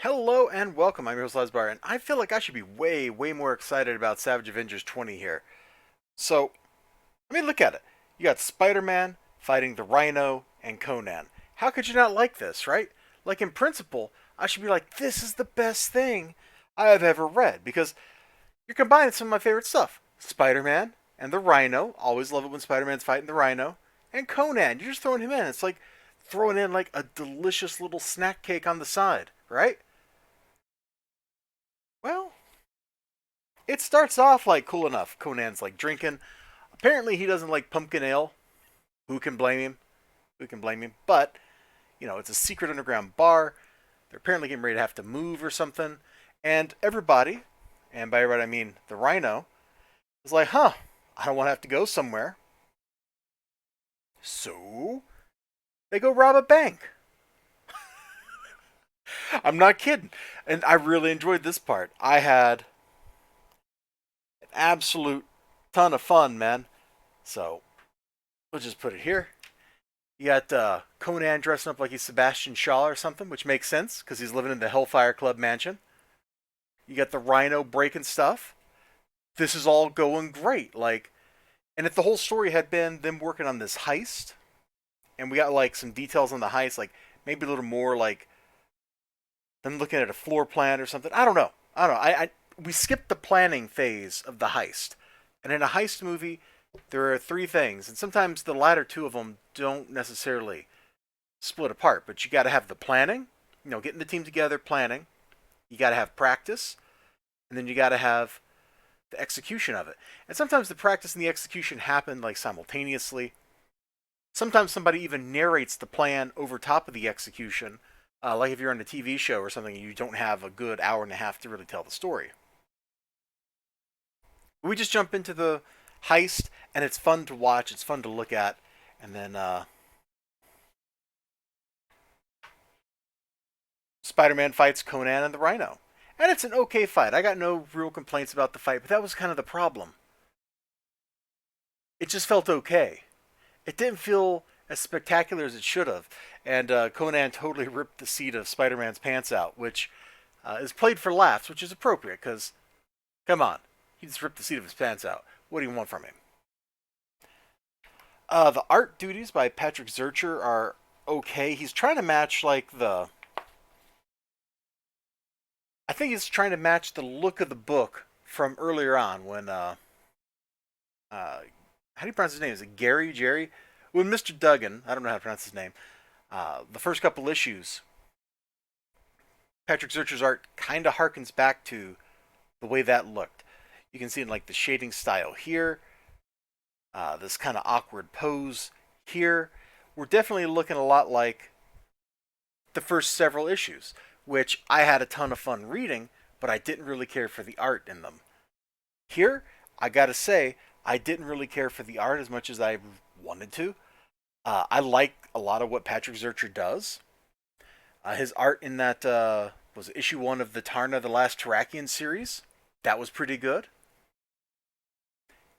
Hello and welcome. I'm your host Elizibar, and I feel like I should be way more excited about Savage Avengers 20 here. So, look at it. You got Spider-Man fighting the Rhino and Conan. How could you not like this, right? Like, in principle, I should be like, this is the best thing I have ever read, because you're combining some of my favorite stuff. Spider-Man and the Rhino. Always love it when Spider-Man's fighting the Rhino. And Conan. You're just throwing him in. It's like throwing in like a delicious little snack cake on the side, right? Well, it starts off like cool enough. Conan's like drinking. Apparently, he doesn't like pumpkin ale. Who can blame him? Who can blame him? But, it's a secret underground bar. They're apparently getting ready to have to move or something. And everybody, and by everybody I mean the Rhino, is like, I don't want to have to go somewhere. So, they go rob a bank. I'm not kidding. And I really enjoyed this part. I had an absolute ton of fun, man. So, we'll just put it here. You got Conan dressing up like he's Sebastian Shaw or something, which makes sense because he's living in the Hellfire Club mansion. You got the Rhino breaking stuff. This is all going great. And if the whole story had been them working on this heist, and we got like some details on the heist, like maybe a little more like them looking at a floor plan or something. I don't know. We skipped the planning phase of the heist, and in a heist movie, there are three things, and sometimes the latter two of them don't necessarily split apart. But you got to have the planning, getting the team together, planning. You got to have practice, and then you got to have the execution of it. And sometimes the practice and the execution happen like simultaneously. Sometimes somebody even narrates the plan over top of the execution, like if you're on a TV show or something, and you don't have a good hour and a half to really tell the story. We just jump into the heist, and it's fun to watch. It's fun to look at, and then Spider-Man fights Conan and the Rhino, and it's an okay fight. I got no real complaints about the fight, but that was kind of the problem. It just felt okay. It didn't feel as spectacular as it should have, and Conan totally ripped the seat of Spider-Man's pants out, which is played for laughs, which is appropriate because, come on, he just ripped the seat of his pants out. What do you want from him? The art duties by Patrick Zurcher are okay. He's trying to match I think he's trying to match the look of the book from earlier on when how do you pronounce his name? Is it Gary? Jerry? When Mr. Duggan, I don't know how to pronounce his name. The first couple issues, Patrick Zurcher's art kind of harkens back to the way that looked. You can see in like the shading style here, this kind of awkward pose here. We're definitely looking a lot like the first several issues, which I had a ton of fun reading, but I didn't really care for the art in them. Here, I gotta say, I didn't really care for the art as much as I wanted to. I like a lot of what Patrick Zurcher does. His art in that was issue one of the Tarna the Last Terrakian series. That was pretty good.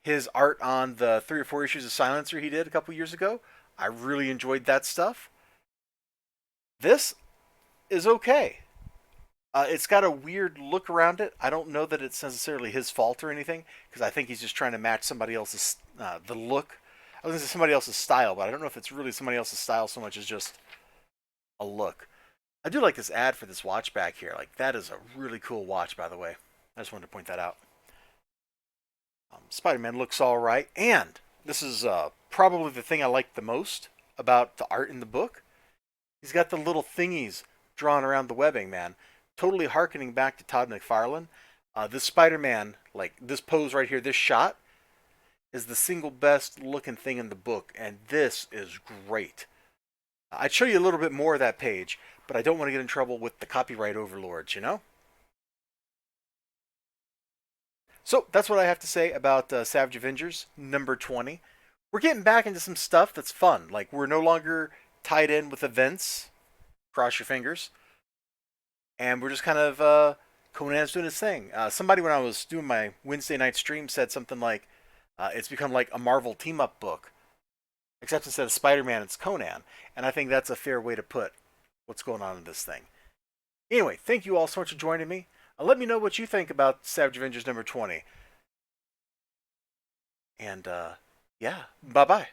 His art on the 3 or 4 issues of Silencer he did a couple years ago, I really enjoyed that stuff. This is okay. It's got a weird look around it. I don't know that it's necessarily his fault or anything, because I think he's just trying to match somebody else's the look. I was going to say somebody else's style, but I don't know if it's really somebody else's style so much as just a look. I do like this ad for this watch back here. Like, that is a really cool watch, by the way. I just wanted to point that out. Spider-Man looks all right, and this is probably the thing I like the most about the art in the book. He's got the little thingies drawn around the webbing, man. Totally harkening back to Todd McFarlane. This Spider-Man, like this pose right here, this shot, is the single best looking thing in the book, and this is great. I'd show you a little bit more of that page, but I don't want to get in trouble with the copyright overlords, you know? So that's what I have to say about Savage Avengers number 20. We're getting back into some stuff that's fun. Like, we're no longer tied in with events. Cross your fingers. And we're just kind of Conan's doing his thing. Somebody when I was doing my Wednesday night stream said something like, "It's become like a Marvel team up book, except instead of Spider-Man, it's Conan." And I think that's a fair way to put what's going on in this thing. Anyway, thank you all so much for joining me. Let me know what you think about Savage Avengers number 20. And yeah, bye bye.